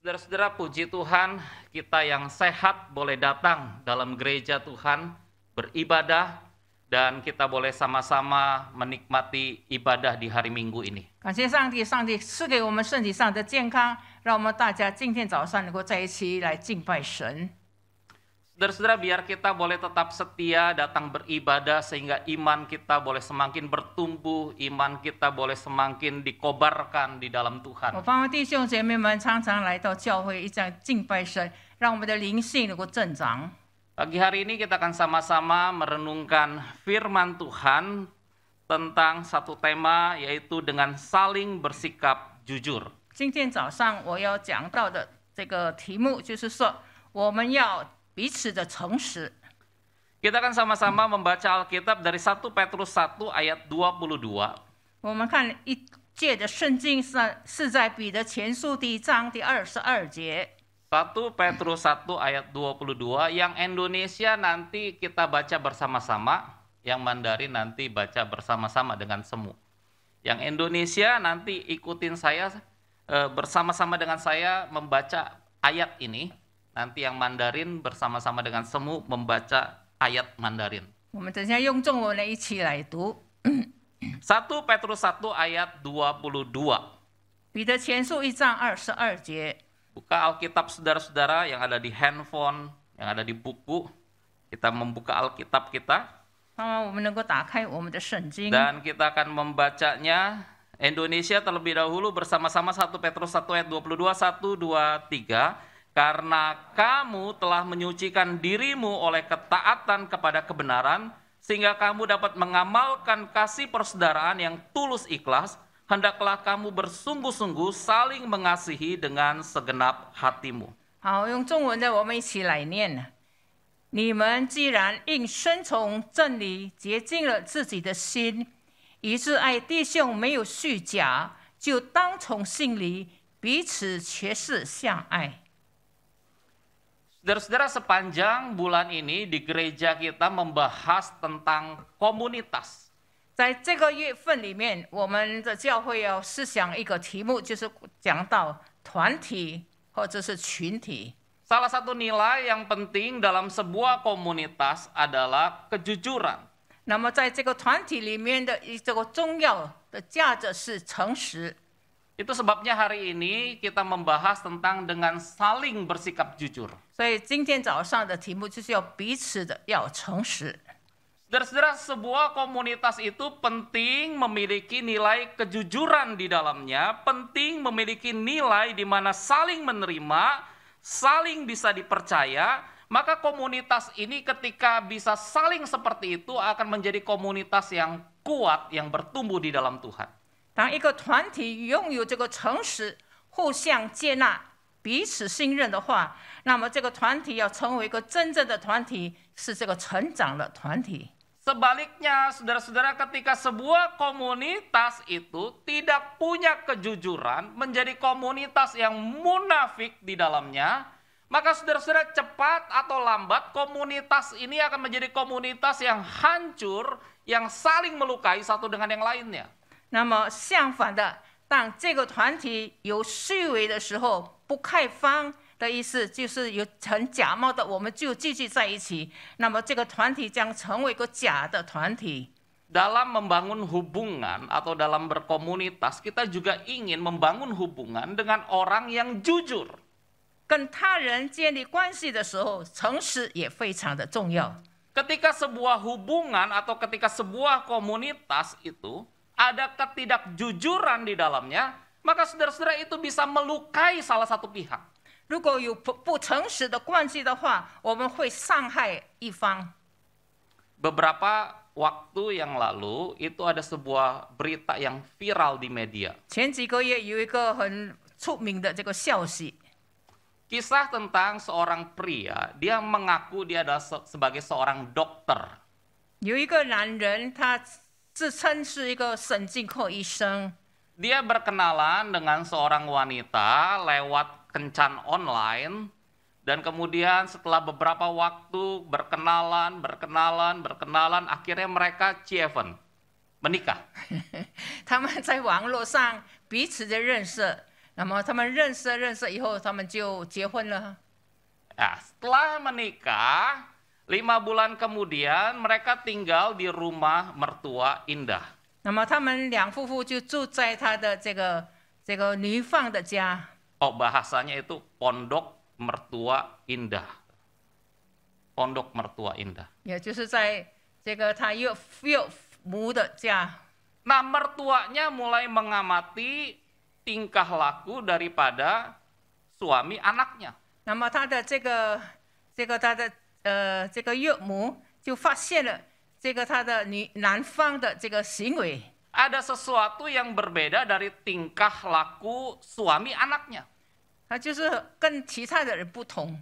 Saudara-saudara, puji Tuhan, kita yang sehat boleh datang dalam gereja Tuhan, beribadah, dan kita boleh sama-sama menikmati ibadah di hari Minggu ini. 感谢上帝，上帝赐给我们身体上的健康，让我们大家今天早上能够在一起来敬拜神。 Saudara-saudara, biar kita boleh tetap setia datang beribadah sehingga iman kita boleh semakin bertumbuh, iman kita boleh semakin dikobarkan di dalam 我 Tuhan. 盼望弟兄姐妹们常常来到教会，一起敬拜神，让我们的灵性能够增长。 Pagi hari ini kita akan sama-sama merenungkan firman Tuhan tentang satu tema, yaitu dengan saling bersikap jujur. 今天早上我要讲到的这个题目就是说，我们要彼此的诚实。 Kita akan sama-sama membaca Alkitab dari 1 Petrus 1 ayat 22. 我们看一节的圣经是在彼得前书第1章第22节。 1 Petrus 1 ayat 22, yang Indonesia nanti kita baca bersama-sama, yang Mandarin nanti baca bersama-sama dengan semu. Yang Indonesia nanti ikutin saya bersama-sama dengan saya membaca ayat ini. Nanti yang Mandarin bersama-sama dengan semu membaca ayat Mandarin. 我们等一下用中文来一起来读。 1 Petrus 1 ayat 22. 彼得前书1章22节。 Buka Alkitab saudara-saudara yang ada di handphone, yang ada di buku. Kita membuka Alkitab kita. 盼望我们能够打开我们的圣经。 Dan kita akan membacanya Indonesia terlebih dahulu bersama-sama 1 Petrus 1 ayat 22, 1, 2, 3. Karena kamu telah menyucikan dirimu oleh ketaatan kepada kebenaran, sehingga kamu dapat mengamalkan kasih persaudaraan yang tulus ikhlas, hendaklah kamu bersungguh-sungguh saling mengasihi dengan segenap hatimu. 好，用中文的我们一起来念。你们既然因顺从真理洁净了自己的心，以致爱弟兄没有虚假，就当从心里彼此切实相爱。 Saudara-saudara, sepanjang bulan ini di gereja kita membahas tentang komunitas. 在这个月份里面，我们的教会要思想一个题目，就是讲到团体或者是群体。 Salah satu nilai yang penting dalam sebuah komunitas adalah kejujuran. 那么在这个团体里面的这个重要的价值是诚实。 Itu sebabnya hari ini kita membahas tentang dengan saling bersikap jujur. 所以今天早上的题目就是要彼此的要诚实。 Saudara-saudara, sebuah komunitas itu penting memiliki nilai kejujuran di dalamnya, penting memiliki nilai di mana saling menerima, saling bisa dipercaya, maka komunitas ini ketika bisa saling seperti itu akan menjadi komunitas yang kuat, yang bertumbuh di dalam Tuhan. 当一个团体拥有这个诚实、互相接纳、彼此信任的话，那么这个团体要成为一个真正的团体，是这个成长的团体。 Sebaliknya, saudara-saudara, ketika sebuah komunitas itu tidak punya kejujuran, menjadi komunitas yang munafik di dalamnya, maka saudara-saudara cepat atau lambat komunitas ini akan menjadi komunitas yang hancur, yang saling melukai satu dengan yang lainnya. 那么相反的，当这个团体有虚伪的时候，不开放的意思就是有很假冒的，我们就继续在一起。那么这个团体将成为一个假的团体。 Dalam membangun hubungan atau dalam berkomunitas, kita juga ingin membangun hubungan dengan orang yang jujur. 跟他人建立关系的时候，诚实也非常的重要。 Ketika sebuah hubungan atau ketika sebuah komunitas itu ada ketidakjujuran di dalamnya, maka saudara-saudara itu bisa melukai salah satu pihak. 如果有不诚实的关系的话，我们会伤害一方。 Beberapa waktu yang lalu itu ada sebuah berita yang viral di media. 前几个月有一个很出名的这个消息， Kisah tentang seorang pria, dia mengaku dia adalah sebagai seorang dokter. 有一个男人他自称是一个神经科医生， Dia berkenalan dengan seorang wanita lewat kencan online, dan kemudian setelah beberapa waktu berkenalan, akhirnya mereka menikah. 他们在网络上彼此的认识，那么他们认识以后，他们就结婚了。 Nah, setelah menikah, 5 bulan kemudian mereka tinggal di rumah mertua Indah. 那么他们两夫妇就住在他的这个女方的家。 Oh, bahasanya itu pondok mertua Indah. Pondok mertua Indah. 也就是在这个他岳母的家。 Nah, mertuanya mulai mengamati tingkah laku daripada suami anaknya. 那么他的这个岳母就发现了这个他的男方的这个行为。 Ada sesuatu yang berbeda dari tingkah laku suami anaknya. 他就是跟其他的人不同。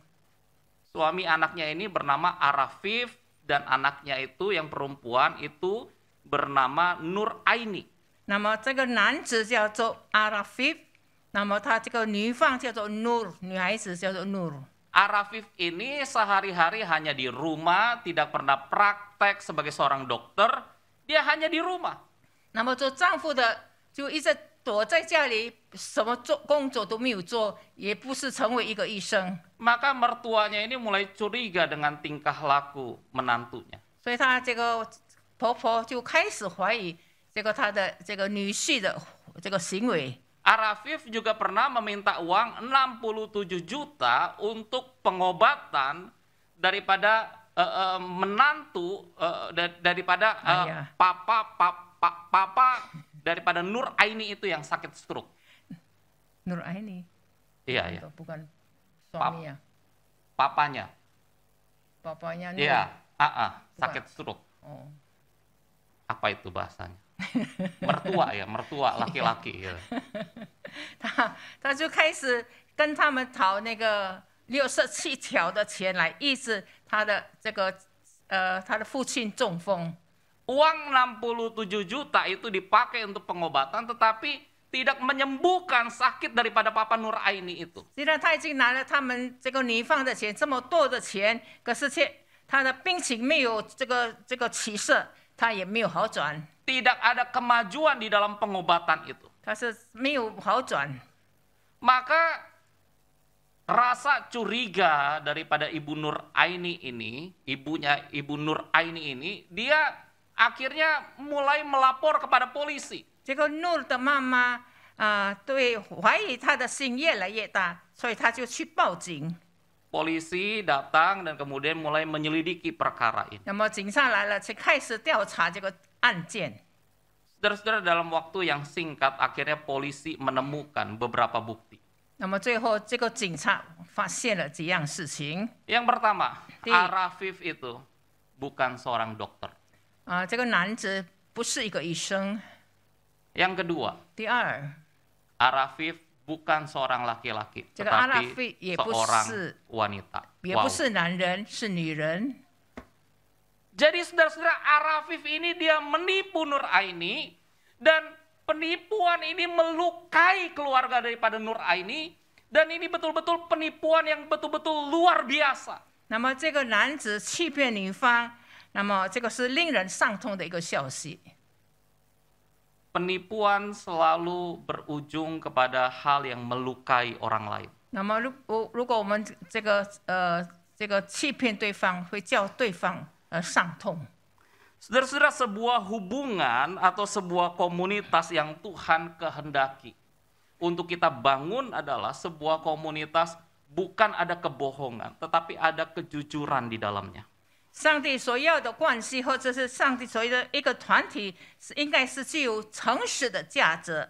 Suami anaknya ini bernama Arafif dan anaknya itu yang perempuan itu bernama Nur Aini. 那么这个男子叫做阿拉菲，那么他这个女方叫做 Nur， 女孩子叫做 Nur。 Arafif ini sehari-hari hanya di rumah, tidak pernah praktek sebagai seorang dokter, dia hanya di rumah. 那么做丈夫的就一直躲在家里，什么工作都没有做，也不是成为一个医生。 Maka mertuanya ini mulai curiga dengan tingkah laku menantunya. 所以她这个婆婆就开始怀疑这个她的这个女婿的这个行为。 Arafif juga pernah meminta uang 67 juta untuk pengobatan daripada menantu daripada papa daripada Nur Aini itu yang sakit stroke. Nur Aini? Iya. Bukan suami ya? Papanya. Papanya Nur? Iya, sakit stroke. Oh. Apa itu bahasanya? Mertua ya, mertua laki-laki. Ya. 他就开始跟他们讨那个67条的钱来医治他的他的父亲中风。 Uang 67 juta itu dipakai untuk pengobatan, tetapi tidak menyembuhkan sakit daripada Papa Nur Aini itu. 虽然他已经拿了他们这个女方的钱这么多的钱，可是他的病情没有这个起色，他也没有好转。 Tidak ada kemajuan di dalam pengobatan itu. 他是没有好转。 Maka rasa curiga daripada Ibu Nur Aini ini, Ibu Nur Aini ini, dia akhirnya mulai melapor kepada polisi. 这个 Nur 的妈妈对怀疑他的心越来越大，所以他就去报警。 Polisi datang dan kemudian mulai menyelidiki perkara ini. 那么警察来了，才开始调查这个案件。 Saudara-saudara, dalam waktu yang singkat akhirnya polisi menemukan beberapa bukti. 那么最后，这个警察发现了几样事情。 Yang pertama, Arafif itu bukan seorang dokter. 这个男子不是一个医生。 Yang kedua, 第二， Arafif bukan seorang laki-laki, 这个 tetapi 也不 seorang 是 wanita. 也不是男人，是女人。 Jadi saudara-saudara, Arafif ini dia menipu Nur Aini, dan penipuan ini melukai keluarga daripada Nur Aini, dan ini betul-betul penipuan yang betul-betul luar biasa. 那么这个男子欺骗女方，那么这个是令人伤痛的一个消息。 Penipuan selalu berujung kepada hal yang melukai orang lain. 那么如果我们这个欺骗对方，会叫对方伤痛。 Saudara-saudara, sebuah hubungan atau sebuah komunitas yang Tuhan kehendaki untuk kita bangun adalah sebuah komunitas bukan ada kebohongan, tetapi ada kejujuran di dalamnya. 上帝所要的关系，或者是上帝所要的一个团体，应该是具有诚实的价值。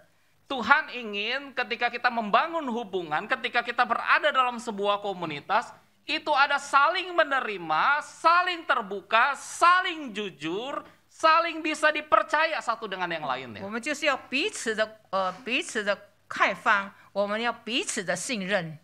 Tuhan ingin ketika kita membangun hubungan, ketika kita berada dalam sebuah komunitas, itu ada saling menerima, saling terbuka, saling jujur, saling bisa dipercaya satu dengan yang lainnya. 我们就是要彼此的开放，我们要彼此的信任。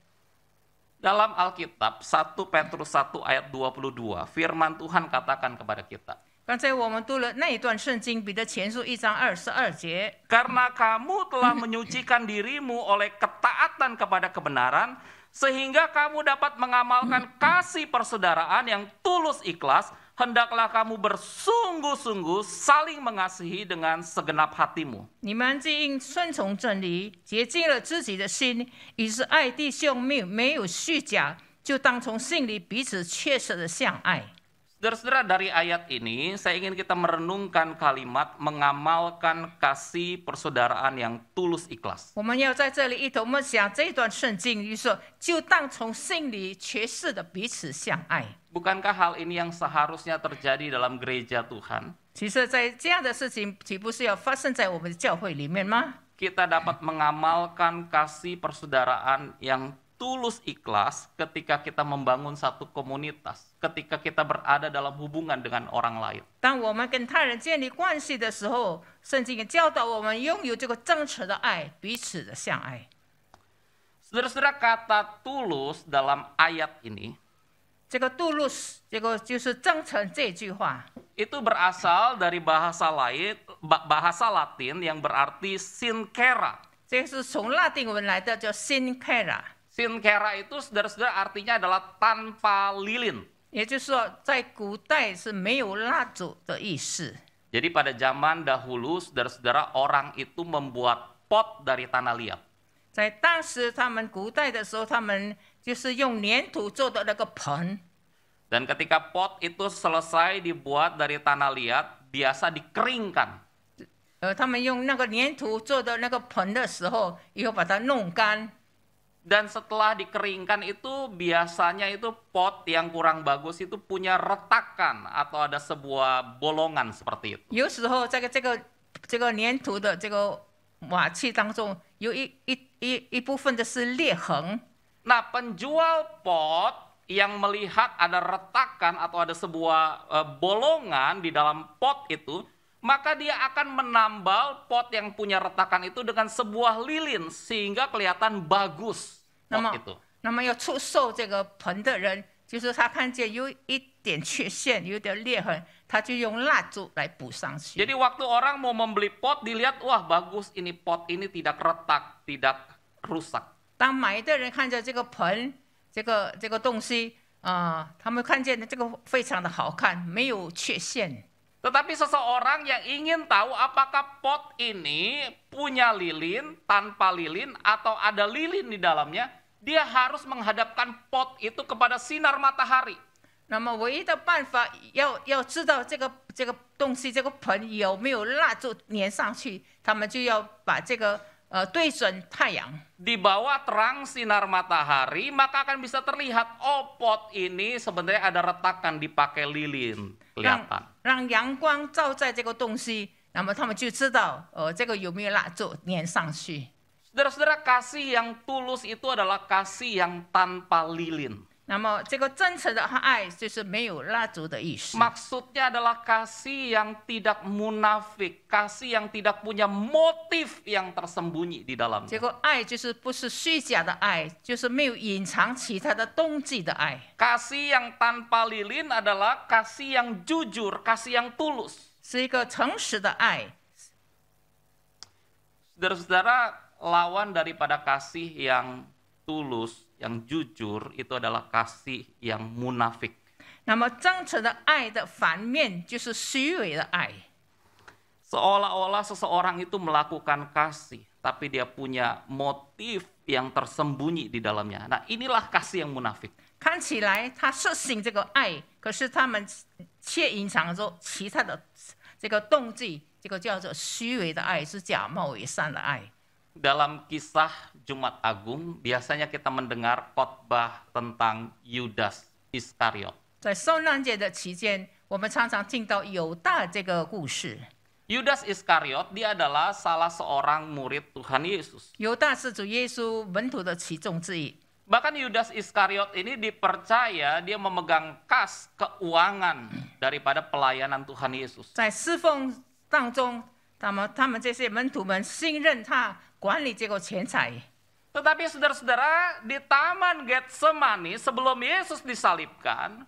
Dalam Alkitab 1 Petrus 1 ayat 22, firman Tuhan katakan kepada kita. 刚才我们读了那一段圣经，彼得前书1章22节。 Karena kamu telah menyucikan dirimu oleh ketaatan kepada kebenaran, sehingga kamu dapat mengamalkan kasih persaudaraan yang tulus ikhlas hendaklah kamu bersungguh-sungguh saling mengasihi dengan segenap hatimu. 你们既因顺从真理，洁净了自己的心，以致爱弟兄没有虚假，就当从心里彼此切实的相爱。 Saudara-saudara, dari ayat ini saya ingin kita merenungkan kalimat mengamalkan kasih persaudaraan yang tulus ikhlas. 我们要在这里一同默想这一段圣经，于说就当从心里切实的彼此相爱。 Bukankah hal ini yang seharusnya terjadi dalam gereja Tuhan? 其实，在这样的事情，岂不是要发生在我们的教会里面吗？ Kita dapat mengamalkan kasih persaudaraan yang tulus ikhlas ketika kita membangun satu komunitas, ketika kita berada dalam hubungan dengan orang lain. 当我们跟他人建立关系的时候，圣经也教导我们拥有这个真诚的爱，彼此的相爱。 Saudara-saudara, kata tulus dalam ayat ini 这个杜路斯，这个就是真诚这句话， itu berasal dari bahasa Latin yang berarti sincera. 这是从拉丁文来的，叫 sincera， Sincera itu saudara-saudara artinya adalah tanpa lilin. 也就是说，在古代是没有蜡烛的意思。 Jadi pada zaman dahulu saudara-saudara orang itu membuat pot dari tanah liat. 在当时他们古代的时候，他们就是用粘土做的那个盆， Dan ketika pot itu selesai dibuat dari tanah liat, biasa dikeringkan. 他们用那个粘土做的那个盆的时候，以后把它弄干。 Dan setelah dikeringkan itu biasanya itu pot yang kurang bagus itu punya retakan atau ada sebuah bolongan seperti itu. 有时候这个粘土的这个瓦器当中，有一部分的是裂痕。 Nah, penjual pot yang melihat ada retakan atau ada sebuah bolongan di dalam pot itu, maka dia akan menambal pot yang punya retakan itu dengan sebuah lilin sehingga kelihatan bagus pot itu. 那么要出售这个盆的人，就是他看见有一点缺陷，有点裂痕，他就用蜡烛来补上去。 Jadi waktu orang mau membeli pot dilihat, wah bagus ini pot ini tidak retak, tidak rusak. 当买的人看着这个盆，这个东西他们看见的这个非常的好看，没有缺陷。 Tetapi seseorang yang ingin tahu apakah pot ini punya lilin, tanpa lilin, atau ada lilin di dalamnya, dia harus menghadapkan pot itu kepada sinar matahari. 那么唯一的办法，要知道这个东西这个盆有没有蜡烛粘上去，他们就要把这个对准太阳。 Di bawah terang sinar matahari, maka akan bisa terlihat, oh pot ini sebenarnya ada retakan dipakai lilin, kelihatan. 让阳光照在这个东西，那么他们就知道这个有没有蜡烛粘上去。 Saudara-saudara, kasih yang tulus itu adalah kasih yang tanpa lilin. 那么这个真诚的爱就是没有蜡烛的意思。 Maksudnya adalah kasih yang tidak munafik, kasih yang tidak punya motif yang tersembunyi di dalamnya. 这个爱就是不是虚假的爱，就是没有隐藏其他的动机的爱。 Kasih yang tanpa lilin adalah kasih yang jujur, kasih yang tulus. 是一个诚实的爱。 Saudara-saudara, lawan daripada kasih yang tulus, yang jujur, itu adalah kasih yang munafik. 那么真诚的爱的反面就是虚伪的爱。 Seolah-olah seseorang itu melakukan kasih, tapi dia punya motif yang tersembunyi di dalamnya. Nah, inilah kasih yang munafik. 看起来他实行这个爱，可是他们却隐藏着其他的这个动机，这个叫做虚伪的爱，是假冒伪善的爱。 Dalam kisah Jumat Agung, biasanya kita mendengar khotbah tentang Yudas Iskariot. 在受难节的期间，我们常常听到犹大这个故事。 Yudas Iskariot, dia adalah salah seorang murid Tuhan Yesus. 犹大是主耶稣门徒的其中之一。 Bahkan Yudas Iskariot ini dipercaya dia memegang kas keuangan daripada pelayanan Tuhan Yesus. 在侍奉当中，他们这些门徒们信任他管理这个钱财。 Tetapi saudara-saudara, di Taman Getsemani sebelum Yesus disalibkan,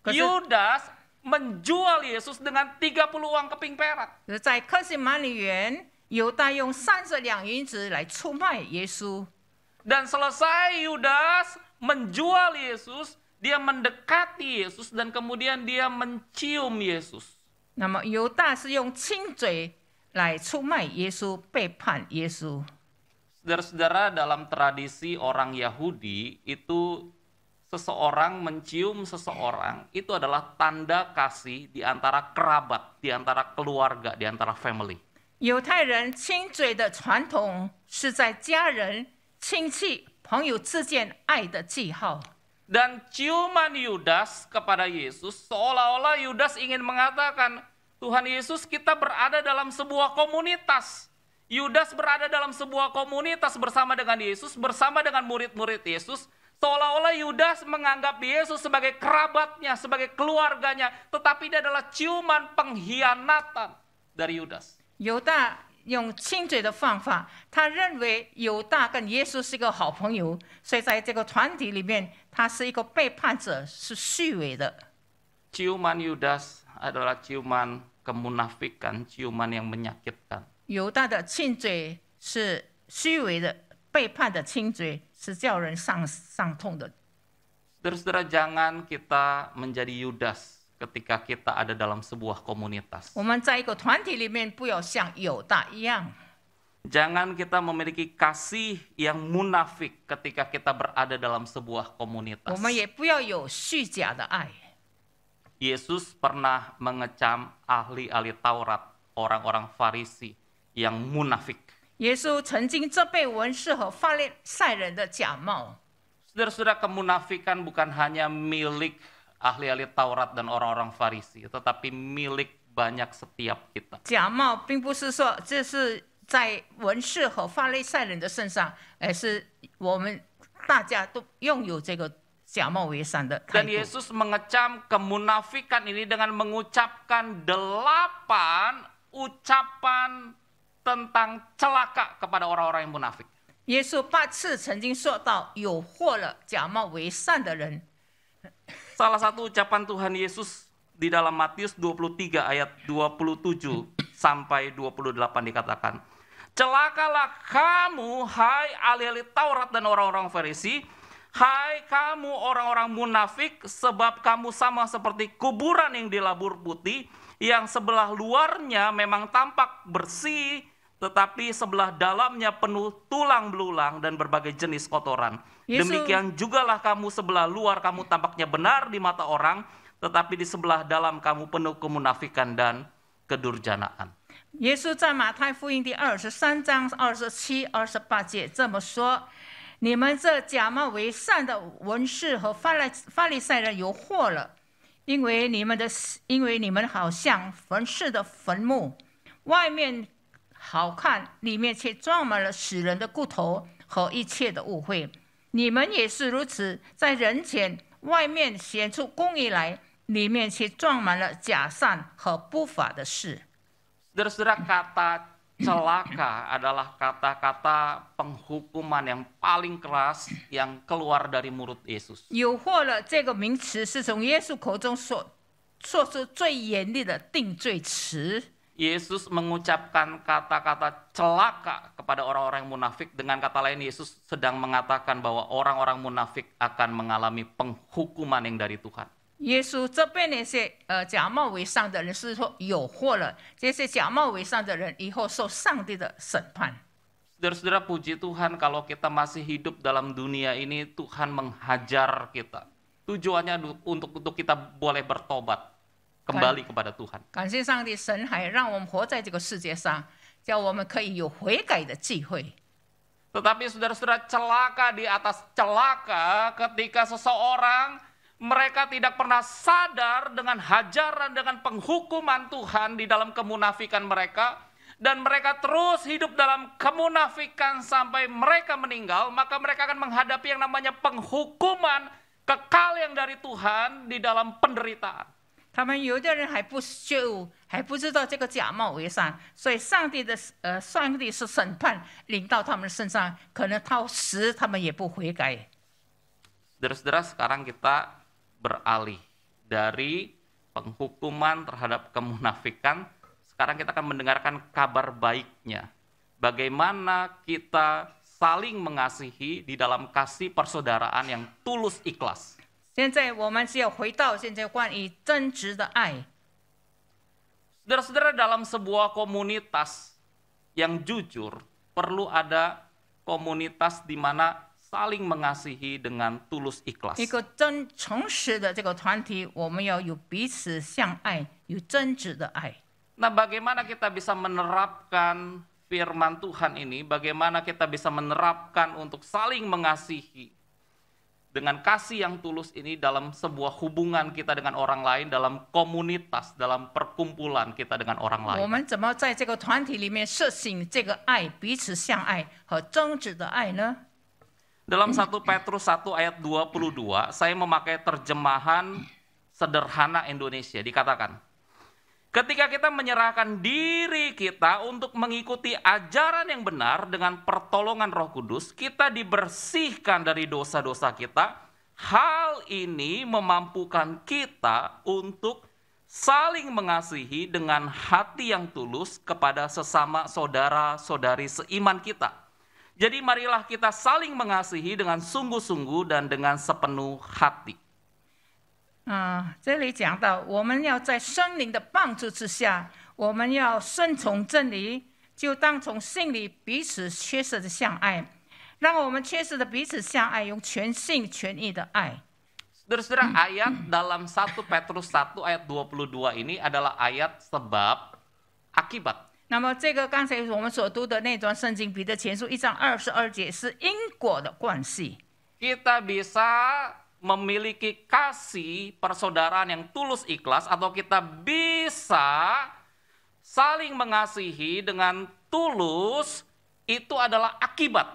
Yudas menjual Yesus dengan 30 uang keping perak. 在客西马尼园，犹大用30两银子来出卖耶稣。 Dan selesai Yudas menjual Yesus, Dia mendekati Yesus dan kemudian dia mencium Yesus. 那么犹大是用亲嘴来出卖耶稣，背叛耶稣。 Saudara-saudara, dalam tradisi orang Yahudi itu seseorang mencium seseorang itu adalah tanda kasih di antara kerabat, di antara keluarga, di antara family. 犹太人亲嘴的传统是在家人、亲戚、朋友之间爱的记号。 Dan ciuman Yudas kepada Yesus seolah-olah Yudas ingin mengatakan, Tuhan Yesus, kita berada dalam sebuah komunitas. Yudas berada dalam sebuah komunitas bersama dengan Yesus, bersama dengan murid-murid Yesus. Seolah-olah Yudas menganggap Yesus sebagai kerabatnya, sebagai keluarganya. Tetapi ini adalah ciuman pengkhianatan dari Yudas. 犹大用亲嘴的方法，他认为犹大跟耶稣是一个好朋友，所以在这个团体里面，他是一个背叛者，是虚伪的。 Ciuman Yudas adalah ciuman kemunafikan, ciuman yang menyakitkan. 犹大的亲嘴是虚伪的，背叛的亲嘴是叫人伤痛的。 Saudara-saudara, jangan kita menjadi Yudas ketika kita ada dalam sebuah komunitas. 我们在一个团体里面，不要像犹大一样。 Jangan kita memiliki kasih yang munafik ketika kita berada dalam sebuah komunitas. 我们也不要有虚假的爱。 Yesus pernah mengecam ahli-ahli Taurat, orang-orang Farisi yang munafik. 耶稣曾经责备文士和法利赛人的假冒。 Saudara-saudara, kemunafikan bukan hanya milik ahli-ahli Taurat dan orang-orang Farisi, tetapi milik banyak setiap kita. 假冒并不是说这是在文士和法利赛人的身上，而是我们大家都拥有这个假冒为善的态 Dan 度。 Yesus mengecam kemunafikan ini dengan mengucapkan 8 ucapan tentang celaka kepada orang-orang yang munafik. 耶稣8次曾经说到有祸了假冒为善的人。 Salah satu ucapan Tuhan Yesus di dalam Matius 23 ayat 27 sampai 28 dikatakan, celakalah kamu, hai ahli-ahli Taurat dan orang-orang Farisi, hai kamu orang-orang munafik, sebab kamu sama seperti kuburan yang dilabur putih, yang sebelah luarnya memang tampak bersih, tetapi sebelah dalamnya penuh tulang belulang dan berbagai jenis kotoran. Yesus- Demikian jugalah kamu sebelah luar kamu tampaknya benar di mata orang, tetapi di sebelah dalam kamu penuh kemunafikan dan kedurjanaan. 耶稣在马太福音第23章27、28节这么说：“你们这假冒为善的文士和法利赛人有祸了，因为你们好像坟室的坟墓，外面好看，里面却装满了死人的骨头和一切的污秽。你们也是如此，在人前外面显出公义来，里面却装满了假善和不法的事。” Saudara-saudara, kata celaka adalah kata-kata penghukuman yang paling keras yang keluar dari mulut Yesus. 有祸了这个名词是从耶稣口中说出最严厉的定罪词。 Yesus mengucapkan kata-kata celaka kepada orang-orang yang munafik. Dengan kata lain, Yesus sedang mengatakan bahwa orang-orang munafik akan mengalami penghukuman yang dari Tuhan. 耶稣责备那些假冒为善的人，是说有祸了。这些假冒为善的人以后受上帝的审判。 Saudara-saudara, puji Tuhan kalau kita masih hidup dalam dunia ini, Tuhan menghajar kita. Tujuannya untuk kita boleh bertobat, kembali kepada Tuhan. 感谢上帝，神还让我们活在这个世界上，叫我们可以有悔改的机会。 Tetapi saudara-saudara, celaka di atas celaka ketika seseorang mereka tidak pernah sadar dengan hajaran, dengan penghukuman Tuhan di dalam kemunafikan mereka. Dan mereka terus hidup dalam kemunafikan sampai mereka meninggal. Maka mereka akan menghadapi yang namanya penghukuman kekal yang dari Tuhan di dalam penderitaan. 他们有的人还不觉悟，还不知道这个假冒为善，所以上帝是审判临到他们身上，可能到死他们也不悔改。 Saudara-saudara, sekarang kita beralih dari penghukuman terhadap kemunafikan. Sekarang kita akan mendengarkan kabar baiknya. Bagaimana kita saling mengasihi di dalam kasih persaudaraan yang tulus ikhlas. 现在我们是要回到现在关于真挚的爱。 Saudara-saudara, dalam sebuah komunitas yang jujur, perlu ada komunitas di mana saling mengasihi dengan tulus ikhlas. 一个真诚实的这个团体，我们要有彼此相爱，有真挚的爱。 Nah, bagaimana kita bisa menerapkan firman Tuhan ini? Bagaimana kita bisa menerapkan untuk saling mengasihi dengan kasih yang tulus ini dalam sebuah hubungan kita dengan orang lain, dalam komunitas, dalam perkumpulan kita dengan orang 我 lain. 们怎么在这个团体里面实行这个爱，彼此相爱和真挚的爱呢？ Dalam 1 Petrus 1 ayat 22, saya memakai terjemahan sederhana Indonesia, dikatakan, ketika kita menyerahkan diri kita untuk mengikuti ajaran yang benar dengan pertolongan Roh Kudus, kita dibersihkan dari dosa-dosa kita. Hal ini memampukan kita untuk saling mengasihi dengan hati yang tulus kepada sesama saudara-saudari seiman kita. Jadi marilah kita saling mengasihi dengan sungguh-sungguh dan dengan sepenuh hati. 这里讲到，我们要在圣灵的帮助之下，我们要顺从真理，就当从心里彼此切实的相爱，让我们切实的彼此相爱，用全心全意的爱。 Saudara-saudara, ayat dalam 1 Petrus 1 ayat 22 ini adalah ayat sebab akibat. 那么，这个刚才我们所读的那段圣经彼得前书1章22节是因果的关系。 Kita bisa memiliki kasih persaudaraan yang tulus ikhlas, atau kita bisa saling mengasihi dengan tulus, itu adalah akibat.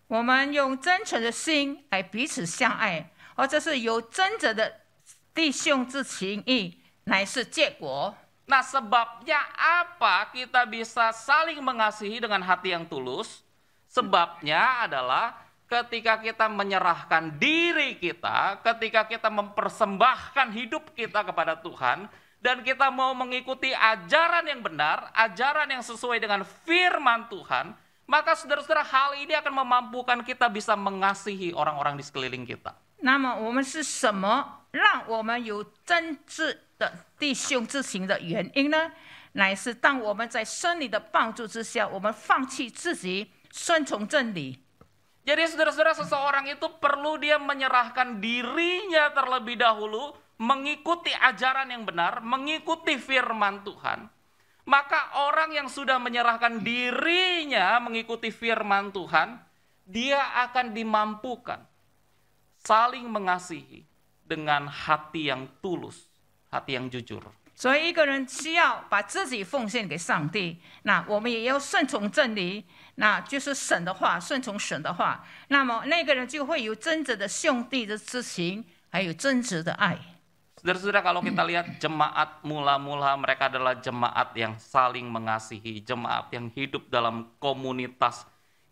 我们用真诚的心来彼此相爱，而这是有真正的弟兄之情谊，乃是结果。 Nah, sebabnya apa kita bisa saling mengasihi dengan hati yang tulus? Sebabnya adalah ketika kita menyerahkan diri kita, ketika kita mempersembahkan hidup kita kepada Tuhan, dan kita mau mengikuti ajaran yang benar, ajaran yang sesuai dengan firman Tuhan, maka saudara-saudara, hal ini akan memampukan kita bisa mengasihi orang-orang di sekeliling kita. 那么我们是什么让我们有真挚的弟兄之情的原因呢？乃是当我们在真理的帮助之下，我们放弃自己，顺从真理。 Jadi saudara-saudara, seseorang itu perlu dia menyerahkan dirinya terlebih dahulu, mengikuti ajaran yang benar, mengikuti firman Tuhan. Maka orang yang sudah menyerahkan dirinya mengikuti firman Tuhan, dia akan dimampukan saling mengasihi dengan hati yang tulus, hati yang jujur. 所以一个人需要把自己奉献给上帝，那我们也要顺从真理，那就是神的话，顺从神的话，那么那个人就会有真正的兄弟的之情，还有真挚的爱。 Saudara-saudara, kalau kita lihat jemaat mula-mula, mereka adalah jemaat yang saling mengasihi, jemaat yang hidup dalam komunitas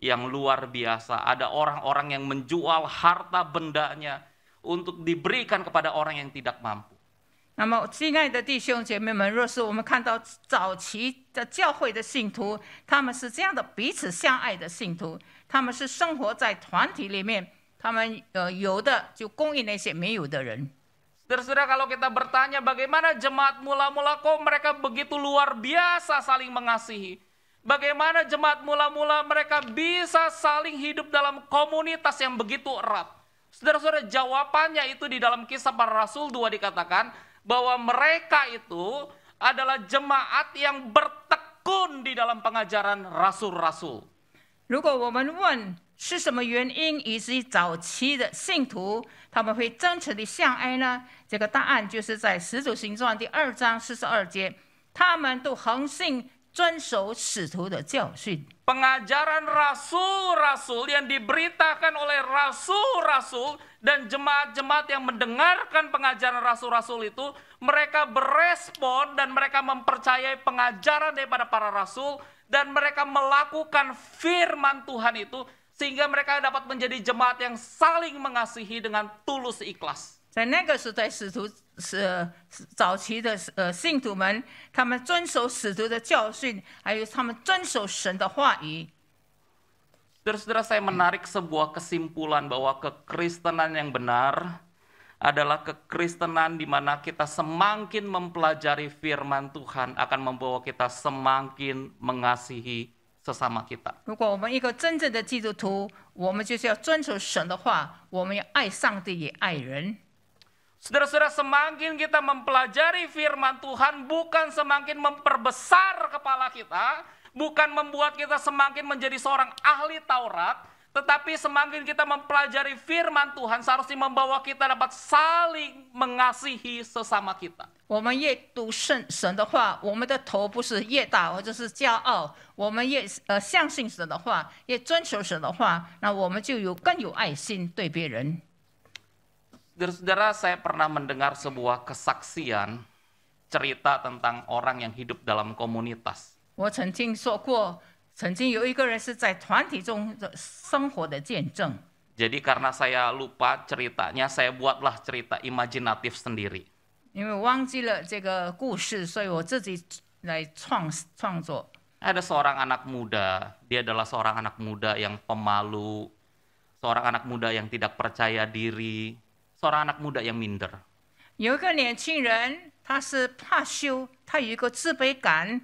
yang luar biasa. Ada orang-orang yang menjual harta bendanya untuk diberikan kepada orang yang tidak mampu. 那么，亲爱的弟兄姐妹们，若是我们看到早期的教会的信徒，他们是这样的彼此相爱的信徒，他们是生活在团体里面，他们有的就供应那些没有的人。 Saudara-saudara, kalau kita bertanya bagaimana jemaat mula-mula kok mereka begitu luar biasa saling mengasihi. Bagaimana jemaat mula-mula mereka bisa saling hidup dalam komunitas yang begitu erat. Saudara-saudara, jawabannya itu di dalam Kisah Para Rasul 2 dikatakan bahwa mereka itu adalah jemaat yang bertekun di dalam pengajaran rasul-rasul. 如果我们问是什么原因，以至于早期的信徒他们会真诚的相爱呢？这个答案就是在《使徒行传》第2章42节，他们都恒心遵守使徒的教训。 Pengajaran rasul-rasul yang diberitakan oleh rasul-rasul dan jemaat-jemaat yang mendengarkan pengajaran rasul-rasul itu, mereka berespon dan mereka mempercayai pengajaran daripada para rasul dan mereka melakukan firman Tuhan itu sehingga mereka dapat menjadi jemaat yang saling mengasihi dengan tulus ikhlas. 在那个时代，早期的信徒们，他们遵守使徒的教训，还有他们遵守神的话语。 Saudara-saudara, saya menarik sebuah kesimpulan bahwa kekristenan yang benar adalah kekristenan di mana kita semakin mempelajari firman Tuhan akan membawa kita semakin mengasihi sesama kita. 如果我们一个真正的基督徒，我们就是要遵守神的话，我们要爱上帝也爱人。 Saudara-saudara, semakin kita mempelajari firman Tuhan, bukan semakin memperbesar kepala kita, bukan membuat kita semakin menjadi seorang ahli Taurat, tetapi semakin kita mempelajari firman Tuhan, seharusnya membawa kita dapat saling mengasihi sesama kita. 我们越读神的话，我们的头不是越大或者是骄傲，我们越相信神的话，越遵守神的话，那我们就更有爱心对别人。 Saudara-saudara, saya pernah mendengar sebuah kesaksian cerita tentang orang yang hidup dalam komunitas. 我曾经说过，曾经有一个人是在团体中生活的见证。 Jadi karena saya lupa ceritanya, saya buatlah cerita imajinatif sendiri. 因为忘记了这个故事，所以我自己来创作。 Ada seorang anak muda, dia adalah seorang anak muda yang pemalu, seorang anak muda yang tidak percaya diri, seorang anak muda yang minder. 有一个年轻人，他是怕羞，他有一个自卑感。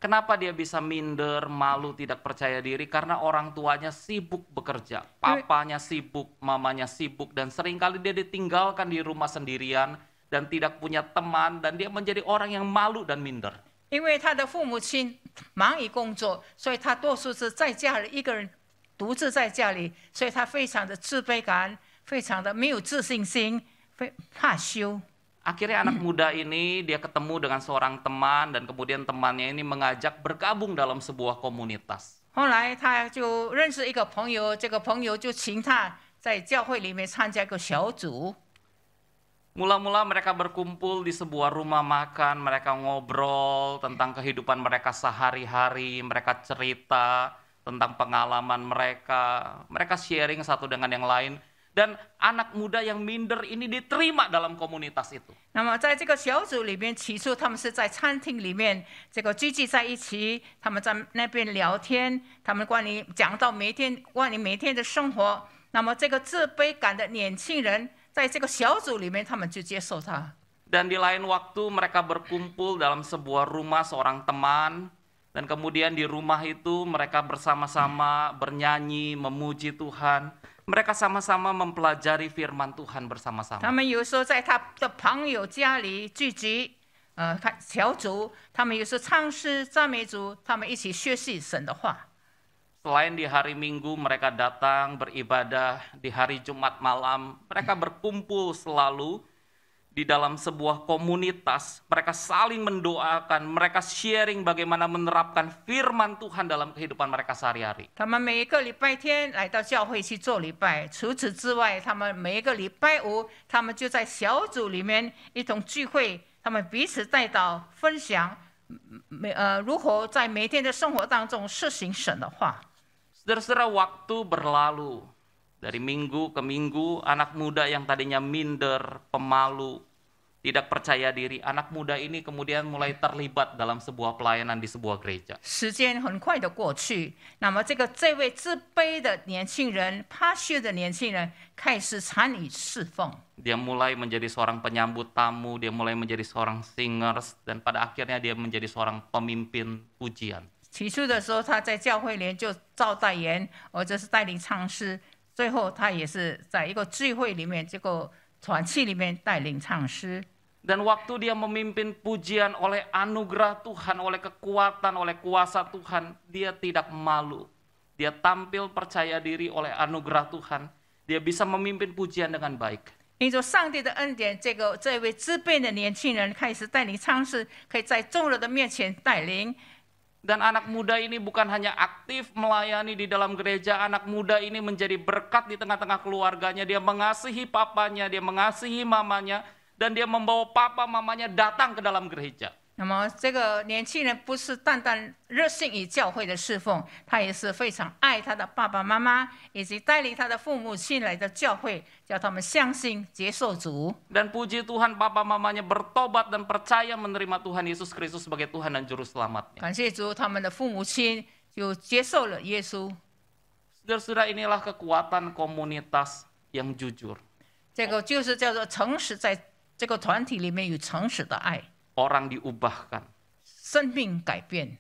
Kenapa dia bisa minder, malu, tidak percaya diri? Karena orang tuanya sibuk bekerja, papanya sibuk, mamanya sibuk, dan seringkali dia ditinggalkan di rumah sendirian dan tidak punya teman, dan dia menjadi orang yang malu dan minder. 因为他的父母亲忙于工作，所以他多数是在家里一个人独自在家里，所以他非常的自卑感，非常的没有自信心，怕羞。 Akhirnya anak muda ini dia ketemu dengan seorang teman dan kemudian temannya ini mengajak bergabung dalam sebuah komunitas. 后来他就认识一个朋友，这个朋友就请他在教会里面参加一个小组。 Mula-mula mereka berkumpul di sebuah rumah makan, mereka ngobrol tentang kehidupan mereka sehari-hari, mereka cerita tentang pengalaman mereka sharing satu dengan yang lain. Dan anak muda yang minder ini diterima dalam komunitas itu. 那么在这个小组里面，起初他们是在餐厅里面这个聚集在一起，他们在那边聊天，他们讲到关于每天的生活。那么这个自卑感的年轻人，在这个小组里面，他们就接受他。 Dan di lain waktu mereka berkumpul dalam sebuah rumah seorang teman. Dan kemudian di rumah itu mereka bersama-sama bernyanyi, memuji Tuhan. Mereka sama-sama mempelajari firman Tuhan bersama-sama. 他们有时候在他的朋友家里聚集，小组，他们有时候唱诗、赞美主，他们一起学习神的话。 Selain di hari Minggu mereka datang beribadah, di hari Jumat malam mereka berkumpul selalu di dalam sebuah komunitas. Mereka saling mendoakan, mereka sharing bagaimana menerapkan firman Tuhan dalam kehidupan mereka sehari-hari. 他们每一个礼拜天来到教会去做礼拜，除此之外，他们每一个礼拜五，他们就在小组里面一同聚会，他们彼此带祷分享，如何在每天的生活当中实行神的话。 Saudara-saudara, waktu berlalu. Dari minggu ke minggu, anak muda yang tadinya minder, pemalu, tidak percaya diri, anak muda ini kemudian mulai terlibat dalam sebuah pelayanan di sebuah gereja. 时间很快的过去，那么这位自卑的年轻人、怕羞的年轻人开始参与侍奉。 Dia mulai menjadi seorang penyambut tamu, dia mulai menjadi seorang singers, dan pada akhirnya dia menjadi seorang pemimpin pujian. 起初的时候，他在教会里就招待员，或者是带领唱诗。最后，他也是在一个聚会里面，这个团契里面带领唱诗。 Dan waktu dia memimpin pujian oleh anugerah Tuhan, oleh kekuatan, oleh kuasa Tuhan, dia tidak malu. Dia tampil percaya diri oleh anugerah Tuhan. Dia bisa memimpin pujian dengan baik. 因着上帝的恩典，这位自卑的年轻人开始带领唱诗，可以在众人的面前带领。 Dan anak muda ini bukan hanya aktif melayani di dalam gereja, anak muda ini menjadi berkat di tengah-tengah keluarganya. Dia mengasihi papanya, dia mengasihi mamanya, dan dia membawa papa mamanya datang ke dalam gereja. 那么这个年轻人不是单单热心于教会的侍奉，他也是非常爱他的爸爸妈妈，以及带领他的父母亲来到教会，叫他们相信接受主。 Dan puji Tuhan, papa mamanya bertobat dan percaya menerima Tuhan Yesus Kristus sebagai Tuhan dan Juru Selamatnya. 感谢主，他们的父母亲就接受了耶稣。 Saudara-saudara, inilah kekuatan komunitas yang jujur. 这个就是叫做诚实，在这个团体里面有诚实的爱， orang diubahkan, 生命改变。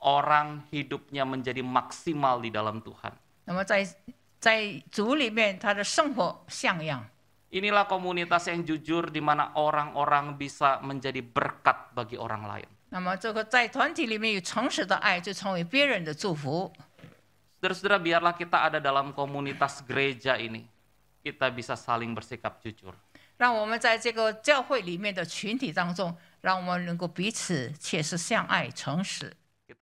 orang hidupnya menjadi maksimal di dalam Tuhan. 那么在主里面，他的生活像样。 Inilah komunitas yang jujur di mana orang-orang bisa menjadi berkat bagi orang lain. 那么这个在团体里面有诚实的爱，就成为别人的祝福。 Saudara-saudara, biarlah kita ada dalam komunitas gereja ini. Kita bisa saling bersikap jujur. 让我们在这个教会里面的群体当中，让我们能够彼此切实相爱、诚实。